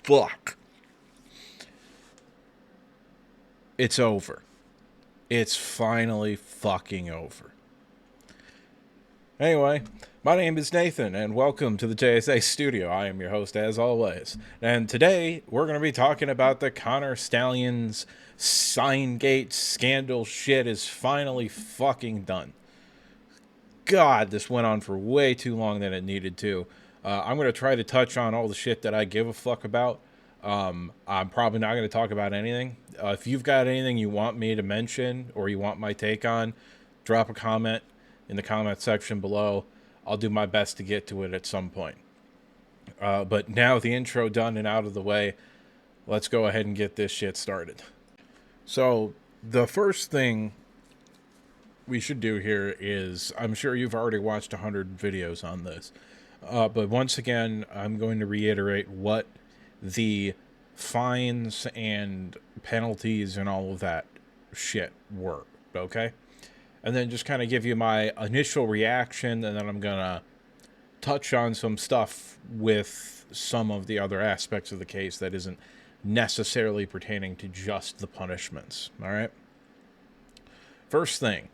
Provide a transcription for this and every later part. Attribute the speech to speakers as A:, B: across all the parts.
A: fuck. It's over. It's finally fucking over. Anyway, my name is Nathan, and welcome to the JSA studio. I am your host, as always. And today, we're going to be talking about the Connor Stalions Signgate scandal shit is finally fucking done. God, this went on for way too long than it needed to. I'm going to try to touch on all the shit that I give a fuck about. I'm probably not going to talk about anything. If you've got anything you want me to mention or you want my take on, drop a comment in the comment section below. I'll do my best to get to it at some point. But now with the intro done and out of the way, let's go ahead and get this shit started. So the first thing we should do here is, I'm sure you've already watched 100 videos on this. But once again, I'm going to reiterate what the fines and penalties and all of that shit were, okay? And then just kind of give you my initial reaction, and then I'm going to touch on some stuff with some of the other aspects of the case that isn't necessarily pertaining to just the punishments, all right? First thing,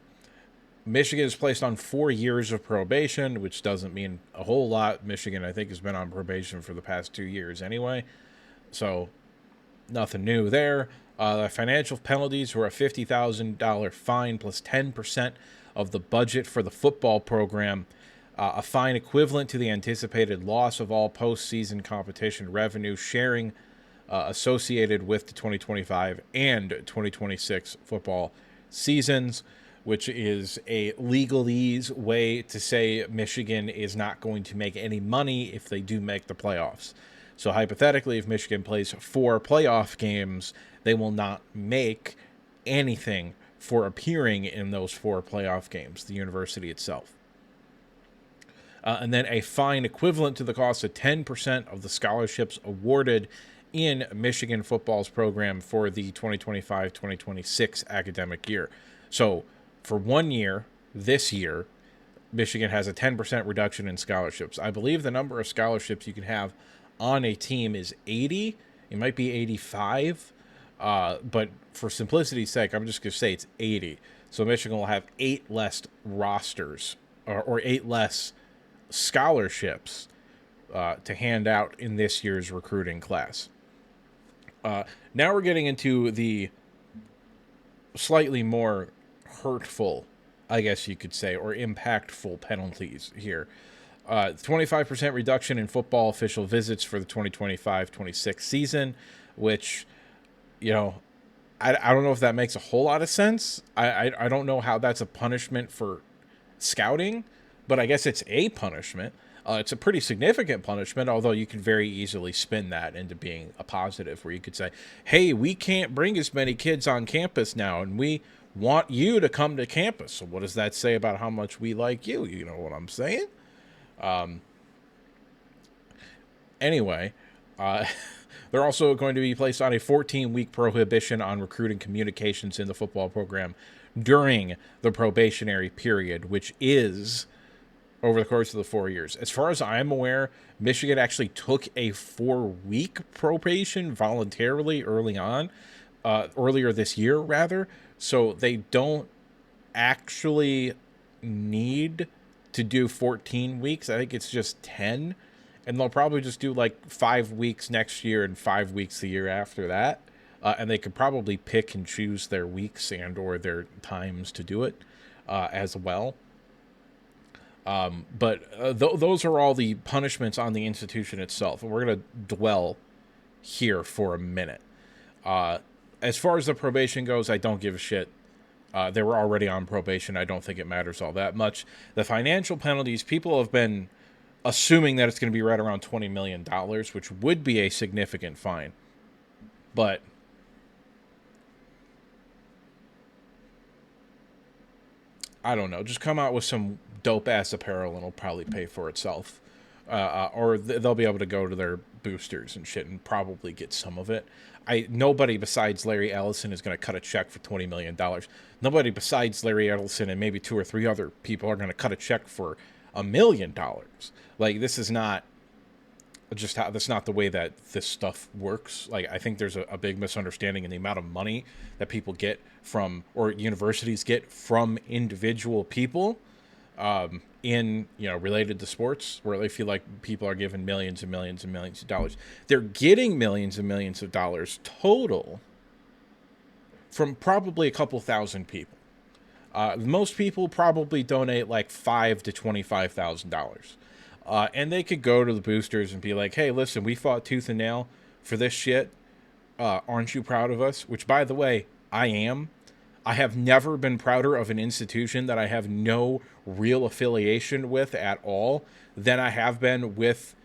A: Michigan is placed on 4 years of probation, which doesn't mean a whole lot. Michigan, I think, has been on probation for the past 2 years anyway, so nothing new there. The financial penalties were a $50,000 fine plus 10% of the budget for the football program, a fine equivalent to the anticipated loss of all postseason competition revenue sharing associated with the 2025 and 2026 football seasons, which is a legalese way to say Michigan is not going to make any money if they do make the playoffs. So hypothetically, if Michigan plays 4 playoff games, they will not make anything for appearing in those 4 playoff games, the university itself. And then a fine equivalent to the cost of 10% of the scholarships awarded in Michigan football's program for the 2025-2026 academic year. So for 1 year, this year, Michigan has a 10% reduction in scholarships. I believe the number of scholarships you can have on a team is 80. It might be 85. But for simplicity's sake, I'm just going to say it's 80. So Michigan will have 8 less rosters or 8 less scholarships to hand out in this year's recruiting class. Now we're getting into the slightly more hurtful, I guess you could say, or impactful penalties here. 25% reduction in football official visits for the 2025-26 season, which, you know, I don't know if that makes a whole lot of sense. I don't know how that's a punishment for scouting, but I guess it's a punishment. It's a pretty significant punishment, although you can very easily spin that into being a positive, where you could say, hey, we can't bring as many kids on campus now, and we want you to come to campus. So what does that say about how much we like you? You know what I'm saying? Anyway, they're also going to be placed on a 14-week prohibition on recruiting communications in the football program during the probationary period, which is over the course of the 4 years. As far as I'm aware, Michigan actually took a 4-week probation voluntarily earlier this year, rather. So they don't actually need to do 14 weeks. I think it's just 10. And they'll probably just do like 5 weeks next year and 5 weeks the year after that. And they could probably pick and choose their weeks and or their times to do it as well. But those are all the punishments on the institution itself. And we're going to dwell here for a minute. As far as the probation goes, I don't give a shit. They were already on probation. I don't think it matters all that much. The financial penalties, people have been assuming that it's going to be right around $20 million, which would be a significant fine. But I don't know. Just come out with some dope-ass apparel and it'll probably pay for itself. Or they'll be able to go to their boosters and shit and probably get some of it. Nobody besides Larry Ellison is going to cut a check for $20 million. Nobody besides Larry Ellison and maybe 2 or 3 other people are going to cut a check for $1 million. Like, this is not just how that's not the way that this stuff works. Like, I think there's a big misunderstanding in the amount of money that people get from, or universities get from individual people, in, related to sports, where they feel like people are given millions and millions and millions of dollars. They're getting millions and millions of dollars total from probably a couple thousand people. Most people probably donate like $5,000 to $25,000. And they could go to the boosters and be like, hey, listen, we fought tooth and nail for this shit. Aren't you proud of us? Which, by the way, I am. I have never been prouder of an institution that I have no real affiliation with at all than I have been with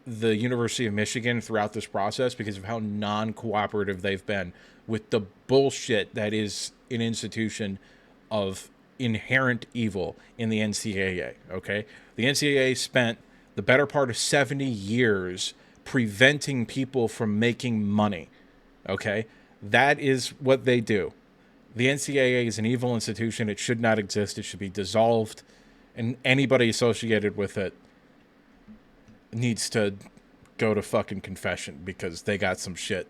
A: the University of Michigan throughout this process, because of how non-cooperative they've been with the bullshit that is an institution of inherent evil in the NCAA, okay? The NCAA spent the better part of 70 years preventing people from making money, okay? That is what they do. The NCAA is an evil institution. It should not exist. It should be dissolved, and anybody associated with it needs to go to fucking confession, because they got some shit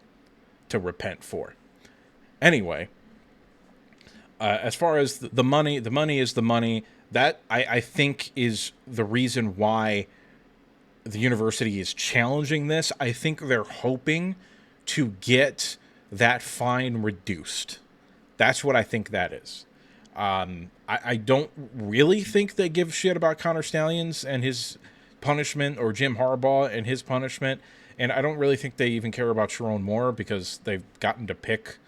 A: to repent for. Anyway, as far as the money is the money. That, I think, is the reason why the university is challenging this. I think they're hoping to get that fine reduced. That's what I think that is. I don't really think they give shit about Connor Stalions and his punishment, or Jim Harbaugh and his punishment. And I don't really think they even care about Sharon Moore, because they've gotten to pick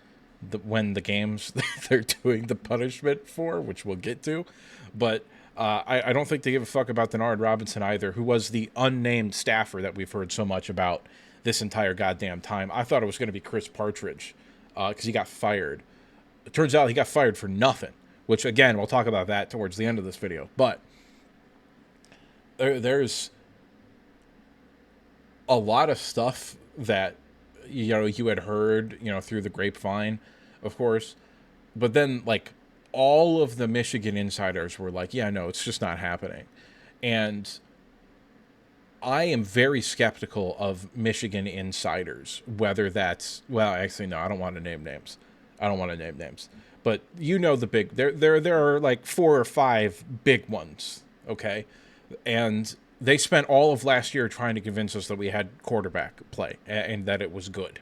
A: when the games they're doing the punishment for, which we'll get to. But I don't think they give a fuck about Denard Robinson either, who was the unnamed staffer that we've heard so much about this entire goddamn time. I thought it was going to be Chris Partridge, because he got fired. It turns out he got fired for nothing, which, again, we'll talk about that towards the end of this video. But there's a lot of stuff that, you had heard, through the grapevine, of course. But then, like, all of the Michigan insiders were like, yeah, no, it's just not happening. And I am very skeptical of Michigan insiders, whether that's, well, actually, no, I don't want to name names. But the big, there are like 4 or 5 big ones, okay? And they spent all of last year trying to convince us that we had quarterback play and that it was good,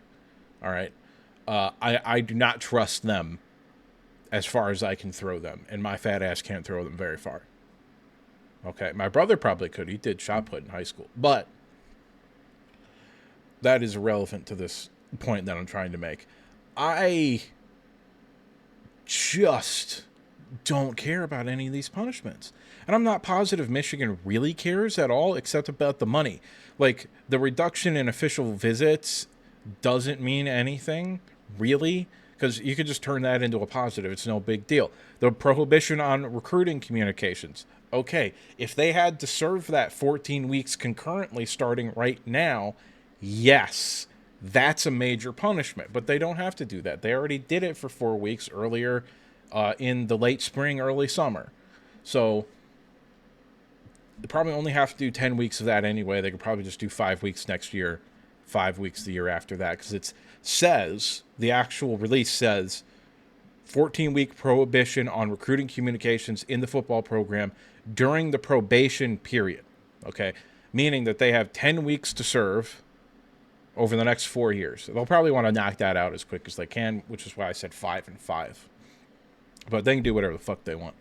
A: all right? I do not trust them as far as I can throw them, and my fat ass can't throw them very far. Okay, my brother probably could. He did shot put in high school. But that is irrelevant to this point that I'm trying to make. I just don't care about any of these punishments. And I'm not positive Michigan really cares at all, except about the money. Like, the reduction in official visits doesn't mean anything, really, because you could just turn that into a positive. It's no big deal. The prohibition on recruiting communications. Okay, if they had to serve that 14 weeks concurrently starting right now, yes, that's a major punishment. But they don't have to do that. They already did it for 4 weeks earlier in the late spring, early summer. So they probably only have to do 10 weeks of that anyway. They could probably just do 5 weeks next year, 5 weeks the year after that, because it says, the actual release says, 14-week prohibition on recruiting communications in the football program during the probation period, okay? Meaning that they have 10 weeks to serve over the next 4 years. They'll probably want to knock that out as quick as they can, which is why I said 5 and 5. But they can do whatever the fuck they want.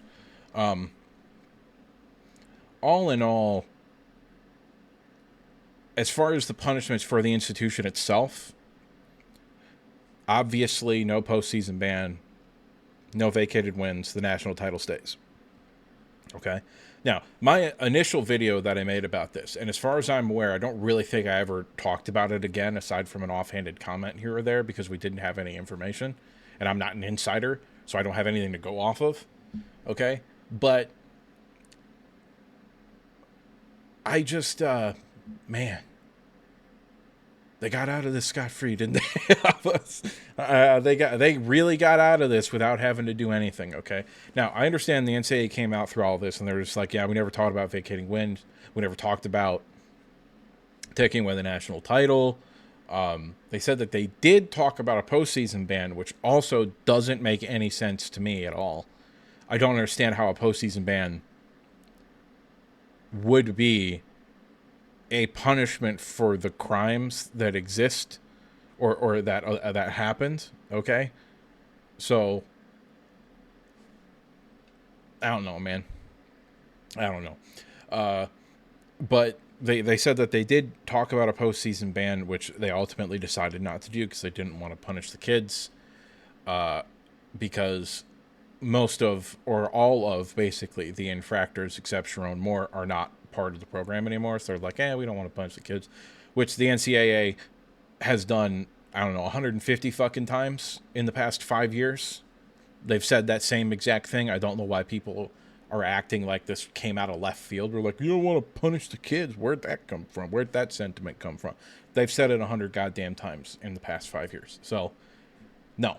A: All in all, as far as the punishments for the institution itself, obviously no postseason ban, no vacated wins, the national title stays. Okay? Now, my initial video that I made about this, and as far as I'm aware, I don't really think I ever talked about it again, aside from an offhanded comment here or there, because we didn't have any information, and I'm not an insider, so I don't have anything to go off of. Okay? But I just, man, they got out of this scot-free, didn't they? They really got out of this without having to do anything, okay? Now, I understand the NCAA came out through all this, and they were just like, yeah, we never talked about vacating wins. We never talked about taking away the national title. They said that they did talk about a postseason ban, which also doesn't make any sense to me at all. I don't understand how a postseason ban would be a punishment for the crimes that exist or that happened. Okay, so I don't know, man. I don't know. But they said that they did talk about a postseason ban, which they ultimately decided not to do because they didn't want to punish the kids. Because most of, or all of, basically, the infractors, except Sharon Moore, are not part of the program anymore. So they're like, we don't want to punish the kids. Which the NCAA has done, I don't know, 150 fucking times in the past 5 years. They've said that same exact thing. I don't know why people are acting like this came out of left field. We're like, you don't want to punish the kids. Where'd that come from? Where'd that sentiment come from? They've said it 100 goddamn times in the past 5 years. So, no.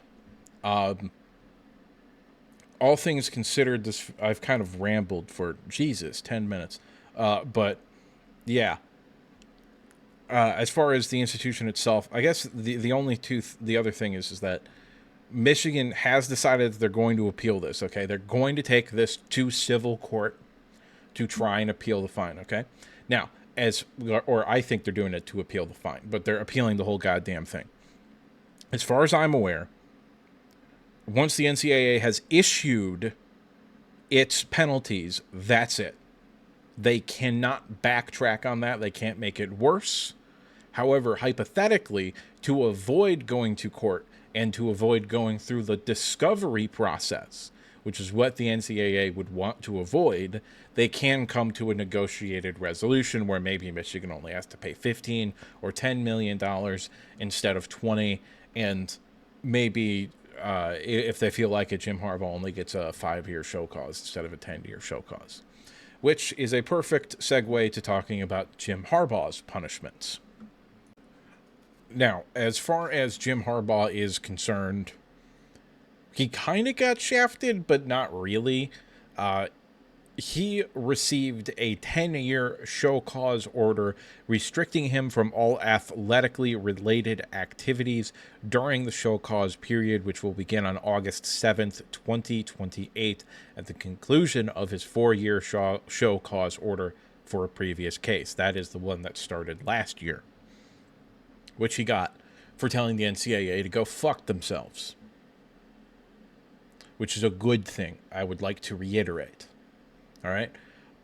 A: All things considered, this I've kind of rambled for, 10 minutes. But, yeah. As far as the institution itself, I guess the only the other thing is that Michigan has decided that they're going to appeal this, okay? They're going to take this to civil court to try and appeal the fine, okay? Now, or I think they're doing it to appeal the fine, but they're appealing the whole goddamn thing. As far as I'm aware, once the NCAA has issued its penalties, that's it. They cannot backtrack on that. They can't make it worse. However, hypothetically, to avoid going to court and to avoid going through the discovery process, which is what the NCAA would want to avoid, they can come to a negotiated resolution where maybe Michigan only has to pay $15 or $10 million instead of 20, and maybe if they feel like it, Jim Harbaugh only gets a 5-year show cause instead of a 10-year show cause, which is a perfect segue to talking about Jim Harbaugh's punishments. Now, as far as Jim Harbaugh is concerned, he kind of got shafted, but not really. He received a 10-year show cause order restricting him from all athletically related activities during the show cause period, which will begin on August 7th, 2028, at the conclusion of his 4-year show cause order for a previous case. That is the one that started last year, which he got for telling the NCAA to go fuck themselves, which is a good thing, I would like to reiterate. All right?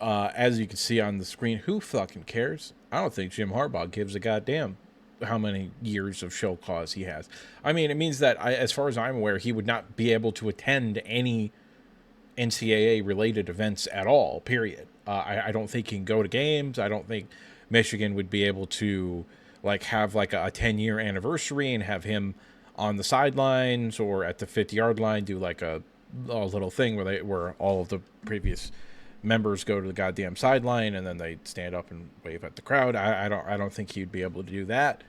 A: As you can see on the screen, who fucking cares? I don't think Jim Harbaugh gives a goddamn how many years of show cause he has. I mean, it means that, as far as I'm aware, he would not be able to attend any NCAA-related events at all, period. I don't think he can go to games. I don't think Michigan would be able to have a 10-year anniversary and have him on the sidelines or at the 50-yard line do a little thing where all of the previous members go to the goddamn sideline and then they stand up and wave at the crowd. I don't think he'd be able to do that.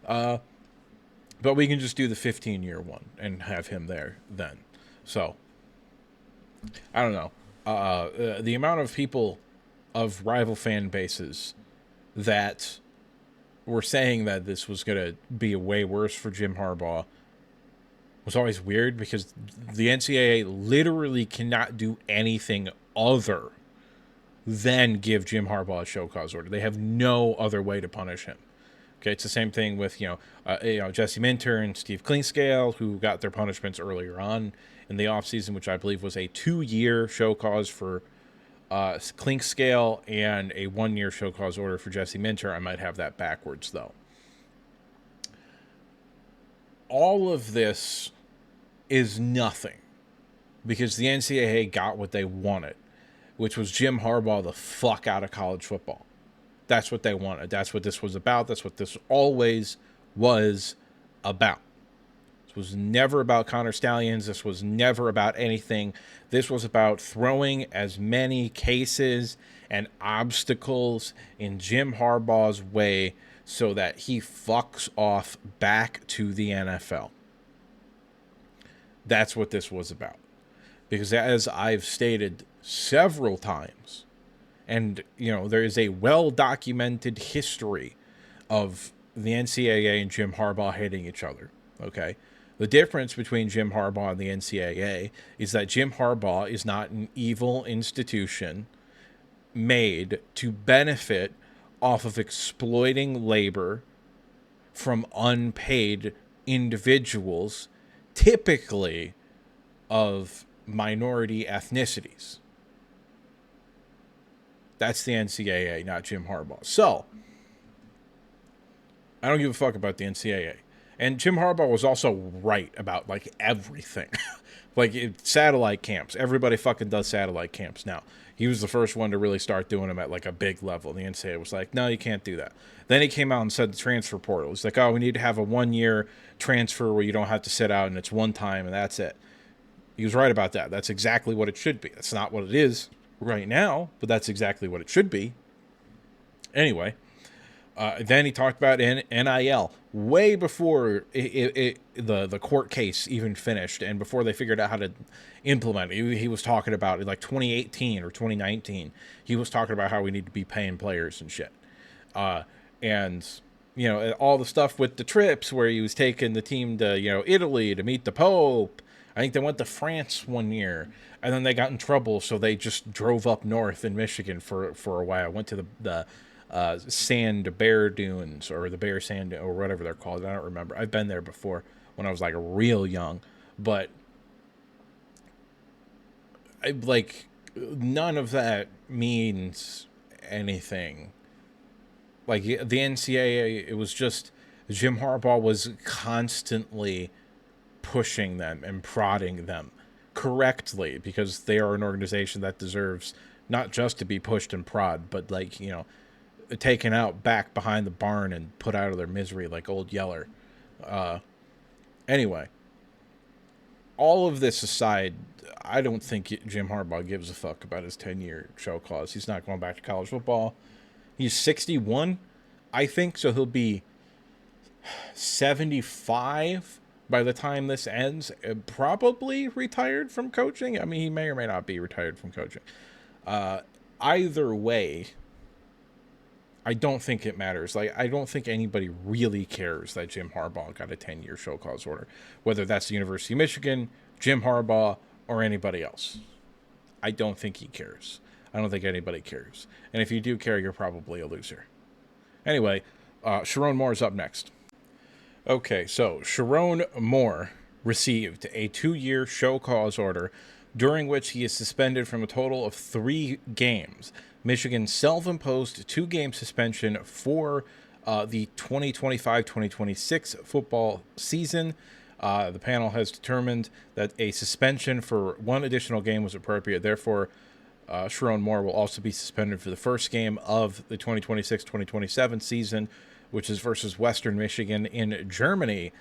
A: But we can just do the 15-year one and have him there then. So I don't know. The amount of people of rival fan bases that were saying that this was going to be way worse for Jim Harbaugh was always weird, because the NCAA literally cannot do anything other than give Jim Harbaugh a show cause order. They have no other way to punish him. Okay, it's the same thing with Jesse Minter and Steve Clinkscale, who got their punishments earlier on in the offseason, which I believe was a 2-year show cause for Clinkscale and a 1-year show cause order for Jesse Minter. I might have that backwards, though. All of this is nothing because the NCAA got what they wanted, which was Jim Harbaugh the fuck out of college football. That's what they wanted. That's what this was about. That's what this always was about. This was never about Connor Stalions. This was never about anything. This was about throwing as many cases and obstacles in Jim Harbaugh's way so that he fucks off back to the NFL. That's what this was about. Because as I've stated several times, and, there is a well-documented history of the NCAA and Jim Harbaugh hating each other. Okay. The difference between Jim Harbaugh and the NCAA is that Jim Harbaugh is not an evil institution made to benefit off of exploiting labor from unpaid individuals, typically of minority ethnicities. That's the NCAA, not Jim Harbaugh. So, I don't give a fuck about the NCAA. And Jim Harbaugh was also right about, like, everything. Satellite camps. Everybody fucking does satellite camps now. He was the first one to really start doing them at, like, a big level. The NCAA was like, no, you can't do that. Then he came out and said the transfer portal. He's like, oh, we need to have a 1-year transfer where you don't have to sit out and it's one time and that's it. He was right about that. That's exactly what it should be. That's not what it is right now, but that's exactly what it should be. Anyway, then he talked about NIL way before the court case even finished and before they figured out how to implement it. He was talking about it like 2018 or 2019. He was talking about how we need to be paying players and shit. And, you know, all the stuff with the trips where he was taking the team to, you know, Italy to meet the Pope. I think they went to France one year, and then they got in trouble, so they just drove up north in Michigan for a while. Went to the sand bear dunes, or the bear sand, or whatever they're called. I don't remember. I've been there before when I was like real young, but none of that means anything. Like the NCAA, it was just Jim Harbaugh was constantly pushing them and prodding them correctly, because they are an organization that deserves not just to be pushed and prod, but, like, you know, taken out back behind the barn and put out of their misery like Old Yeller. Anyway, all of this aside, I don't think Jim Harbaugh gives a fuck about his 10-year show clause. He's not going back to college football. He's 61, I think, so he'll be 75 by the time this ends. Probably retired from coaching. I mean, he may or may not be retired from coaching. Either way, I don't think it matters. Like, I don't think anybody really cares that Jim Harbaugh got a 10-year show cause order, whether that's the University of Michigan, Jim Harbaugh, or anybody else. I don't think he cares. I don't think anybody cares. And if you do care, you're probably a loser. Anyway, Sharon Moore is up next. Okay, so Sharon Moore received a 2-year show cause order, during which he is suspended from a total of 3 games. Michigan self-imposed 2-game suspension for the 2025-2026 football season. The panel has determined that a suspension for 1 additional game was appropriate. Therefore, Sharon Moore will also be suspended for the first game of the 2026-2027 season, which is versus Western Michigan in Germany,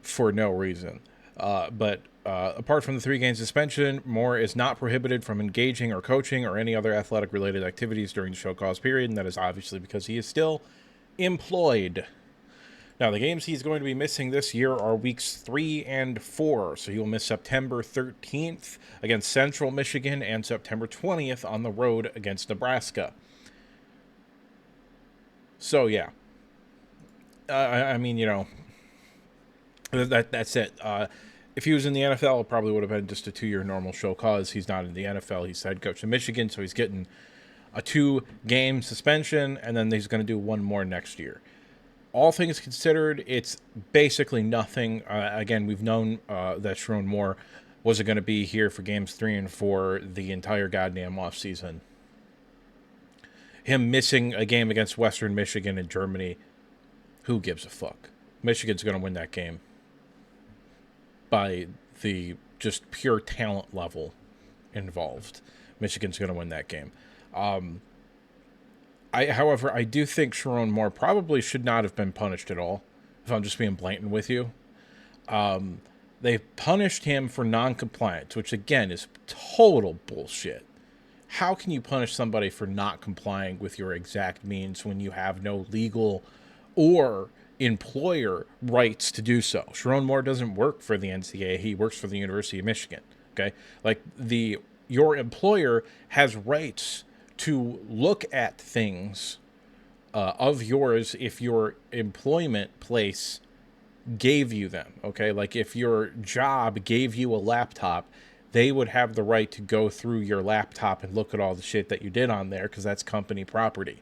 A: for no reason. But apart from the 3-game suspension, Moore is not prohibited from engaging or coaching or any other athletic-related activities during the show cause period, and that is obviously because he is still employed. Now, the games he's going to be missing this year are weeks 3 and 4, so he'll miss September 13th against Central Michigan and September 20th on the road against Nebraska. So, yeah. I mean, you know, that's it. If he was in the NFL, it probably would have been just a 2-year normal show cause. He's not in the NFL. He's head coach of Michigan, so he's getting a 2-game suspension, and then he's going to do 1 more next year. All things considered, it's basically nothing. Again, we've known that Sharon Moore wasn't going to be here for games 3 and 4 the entire goddamn offseason. Him missing a game against Western Michigan and Germany, who gives a fuck? Michigan's going to win that game by the just pure talent level involved. Michigan's going to win that game. However, I do think Sharon Moore probably should not have been punished at all, if I'm just being blatant with you. They punished him for non-compliance, which, again, is total bullshit. How can you punish somebody for not complying with your exact means when you have no legal or employer rights to do so? Sharon Moore doesn't work for the NCAA. He works for the University of Michigan, okay? Like, your employer has rights to look at things of yours if your employment place gave you them, okay? Like if your job gave you a laptop, they would have the right to go through your laptop and look at all the shit that you did on there because that's company property.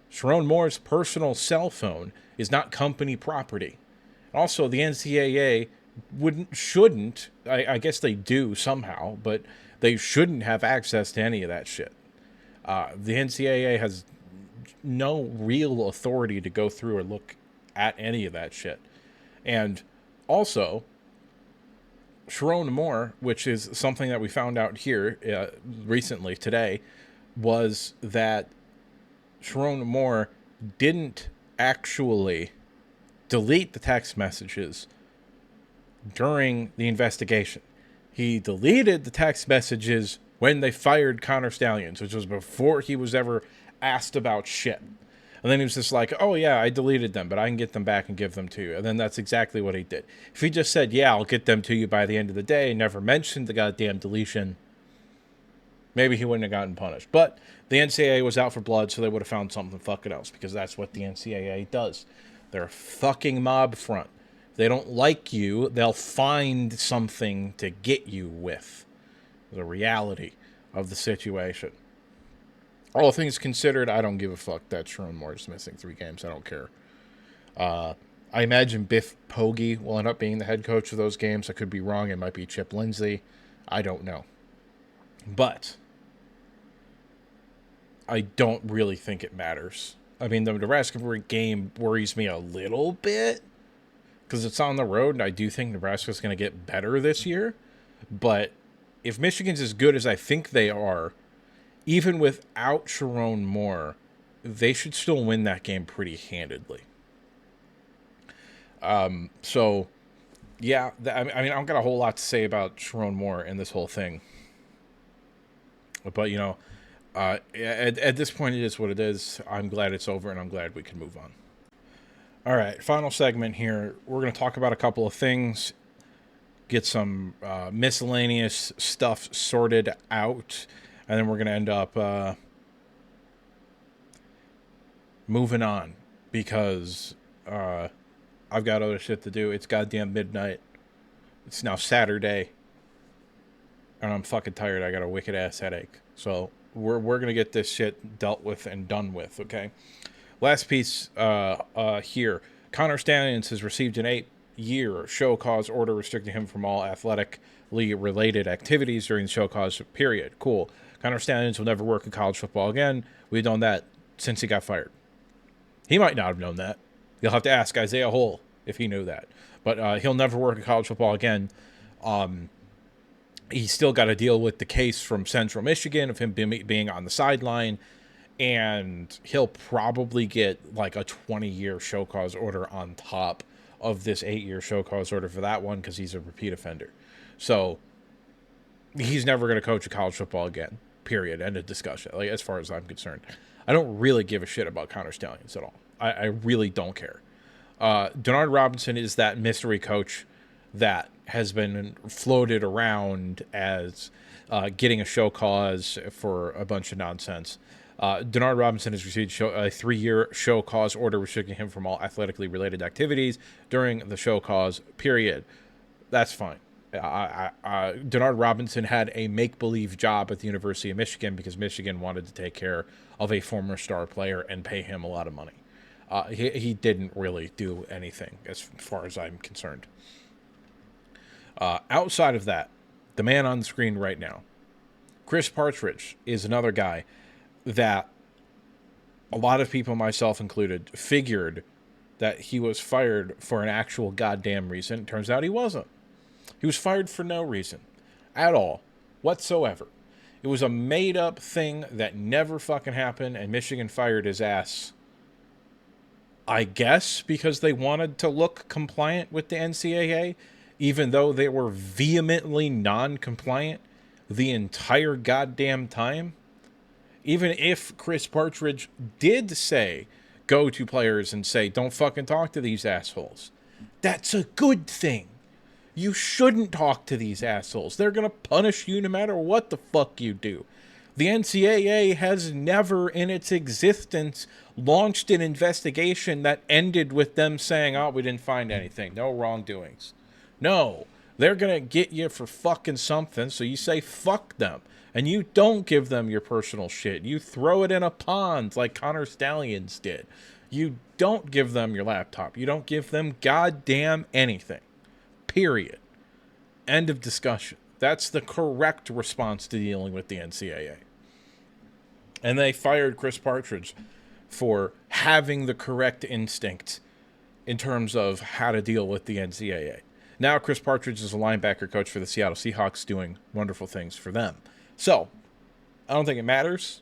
A: Sharon Moore's personal cell phone is not company property. Also, the NCAA shouldn't, I guess they do somehow, but they shouldn't have access to any of that shit. The NCAA has no real authority to go through or look at any of that shit. And also, Sharon Moore, which is something that we found out here recently today, was that Sharon Moore didn't actually delete the text messages during the investigation. He deleted the text messages when they fired Connor Stalions, which was before he was ever asked about shit. And then he was just like, oh yeah, I deleted them, but I can get them back and give them to you. And then that's exactly what he did. If he just said, yeah, I'll get them to you by the end of the day, and never mentioned the goddamn deletion, maybe he wouldn't have gotten punished. But the NCAA was out for blood, so they would have found something fucking else, because that's what the NCAA does. They're a fucking mob front. If they don't like you, they'll find something to get you with. The reality of the situation. All things considered, I don't give a fuck that Sharon Moore is missing 3 games. I don't care. I imagine Biff Poggi will end up being the head coach of those games. I could be wrong. It might be Chip Lindsey. I don't know. But I don't really think it matters. I mean, the Nebraska game worries me a little bit because it's on the road, and I do think Nebraska's going to get better this year. But if Michigan's as good as I think they are, even without Sharon Moore, they should still win that game pretty handedly. So, yeah, I mean, I don't got a whole lot to say about Sharon Moore and this whole thing. But, you know, at this point, it is what it is. I'm glad it's over, and I'm glad we can move on. All right, final segment here. We're going to talk about a couple of things, get some miscellaneous stuff sorted out, and then we're going to end up moving on because I've got other shit to do. It's goddamn midnight. It's now Saturday, and I'm fucking tired. I got a wicked-ass headache. So we're going to get this shit dealt with and done with, okay? Last piece here. Connor Stalions has received an 8-year show cause order restricting him from all athletically related activities during the show cause period. Cool. Connor Stalions will never work in college football again. We've known that since he got fired. He might not have known that. You'll have to ask Isaiah Hole if he knew that. But he'll never work in college football again. He's still got to deal with the case from Central Michigan of him being on the sideline. And he'll probably get like a 20-year show cause order on top of this 8-year show cause order for that one because he's a repeat offender. So he's never going to coach a college football again, period. End of discussion. Like, as far as I'm concerned, I don't really give a shit about Connor Stalions at all. I really don't care. Denard Robinson is that mystery coach that has been floated around as getting a show cause for a bunch of nonsense. Denard Robinson has received a 3-year show cause order restricting him from all athletically related activities during the show cause period. That's fine. Denard Robinson had a make-believe job at the University of Michigan because Michigan wanted to take care of a former star player and pay him a lot of money. He didn't really do anything as far as I'm concerned. Outside of that, the man on the screen right now, Chris Partridge, is another guy that a lot of people, myself included, figured that he was fired for an actual goddamn reason. It turns out he wasn't. He was fired for no reason at all, whatsoever. It was a made-up thing that never fucking happened, and Michigan fired his ass, I guess, because they wanted to look compliant with the NCAA, even though they were vehemently non-compliant the entire goddamn time. Even if Chris Partridge did say, go to players and say, don't fucking talk to these assholes, that's a good thing. You shouldn't talk to these assholes. They're going to punish you no matter what the fuck you do. The NCAA has never in its existence launched an investigation that ended with them saying, oh, we didn't find anything, no wrongdoings. No, they're going to get you for fucking something, so you say fuck them. And you don't give them your personal shit. You throw it in a pond like Connor Stalions did. You don't give them your laptop. You don't give them goddamn anything. Period. End of discussion. That's the correct response to dealing with the NCAA. And they fired Chris Partridge for having the correct instinct in terms of how to deal with the NCAA. Now Chris Partridge is a linebacker coach for the Seattle Seahawks, doing wonderful things for them. So, I don't think it matters,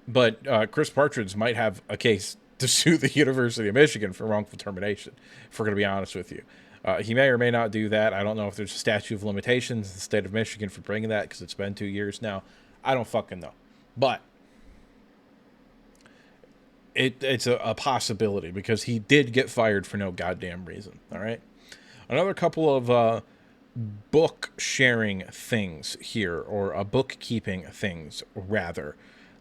A: but Chris Partridge might have a case to sue the University of Michigan for wrongful termination, if we're going to be honest with you. He may or may not do that. I don't know if there's a statute of limitations in the state of Michigan for bringing that, because it's been 2 years now. I don't fucking know. But it's a possibility, because he did get fired for no goddamn reason, all right? Another couple of book sharing things here, or bookkeeping things, rather.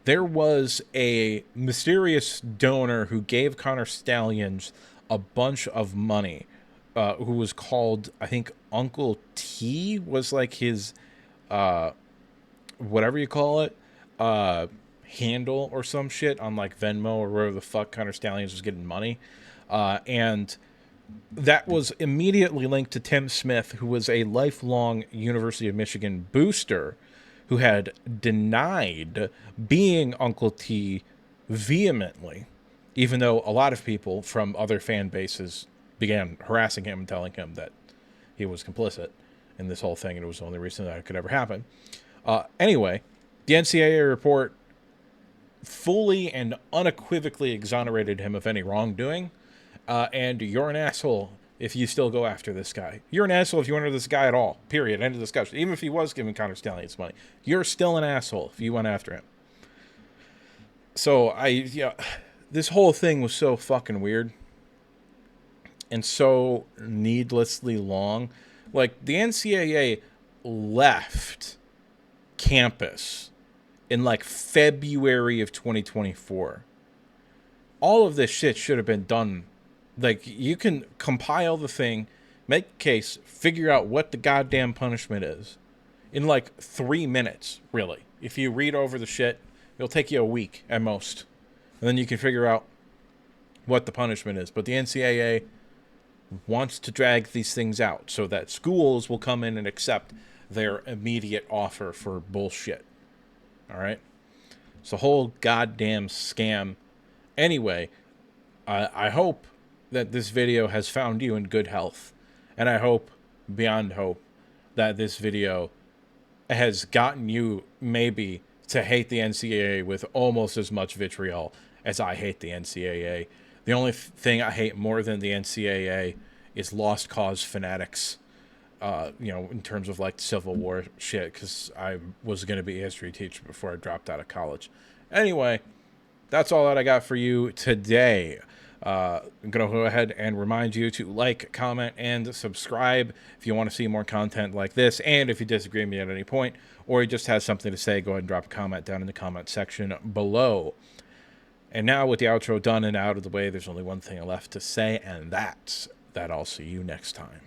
A: There was a mysterious donor who gave Connor Stalions a bunch of money, who was called, I think, Uncle T was like his, whatever you call it, handle or some shit on like Venmo or wherever the fuck Connor Stalions was getting money. And that was immediately linked to Tim Smith, who was a lifelong University of Michigan booster who had denied being Uncle T vehemently, even though a lot of people from other fan bases began harassing him and telling him that he was complicit in this whole thing and it was the only reason that it could ever happen. Anyway, the NCAA report fully and unequivocally exonerated him of any wrongdoing. And you're an asshole if you still go after this guy. You're an asshole if you went after this guy at all. Period. End of discussion. Even if he was giving Connor Stalions money, you're still an asshole if you went after him. So this whole thing was so fucking weird and so needlessly long. Like, the NCAA left campus in like February of 2024. All of this shit should have been done. Like, you can compile the thing, make a case, figure out what the goddamn punishment is in like 3 minutes, really. If you read over the shit, it'll take you a week at most. And then you can figure out what the punishment is. But the NCAA wants to drag these things out so that schools will come in and accept their immediate offer for bullshit. All right? It's a whole goddamn scam. Anyway, I hope that this video has found you in good health. And I hope, beyond hope, that this video has gotten you maybe to hate the NCAA with almost as much vitriol as I hate the NCAA. The only thing I hate more than the NCAA is lost cause fanatics, in terms of like Civil War shit, because I was going to be a history teacher before I dropped out of college. Anyway, that's all that I got for you today. I'm going to go ahead and remind you to like, comment, and subscribe if you want to see more content like this. And if you disagree with me at any point, or you just have something to say, go ahead and drop a comment down in the comment section below. And now with the outro done and out of the way, there's only one thing left to say, and that's that I'll see you next time.